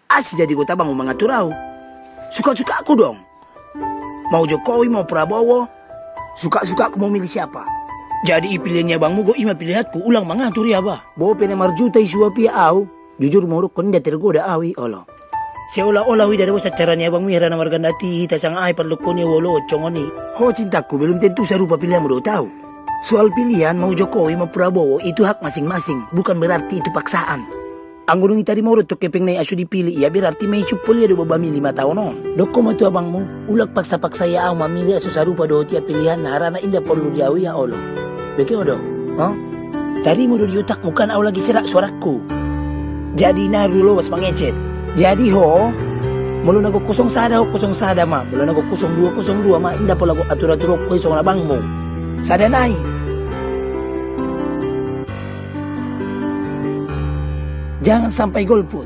Asli jadi kota bang mau mengatur aku. Suka-suka aku dong. Mau Jokowi, mau Prabowo. Suka-suka aku mau milih siapa. Jadi pilihannya bang Mugo ima pilihatku ulang mengatur ya bah. Bawa pena marjuta isuapi au. Jujur mau rukun dia tergoda awi olo. Seolah-olah dari wasa caranya bang Mira na margandati hita sang ay perlukonnya wolo congoni. Ho cintaku belum tentu serupa pilihanmu do tahu. Soal pilihan mau Jokowi mau Prabowo itu hak masing-masing. Bukan berarti itu paksaan. Ang gunung tadi mau rotok kepeng na asu dipilih ya berarti may supol ya do babami 5 tahun no. Doko mo tu abangmu ulag paksa-paksa ya ang mamili asu sarupa do tiap pilihan na harana indah perlu diawi ya olo. Beke odo, huh? Tadi mo do di otak bukan au lagi serak suaraku. Jadi narulo was mangecet. Jadi ho, mulu nago kosong sada ma, mulu nago kosong dua ma indah pula go atur-atur ko isong abangmu. Sada nai. Jangan sampai golput.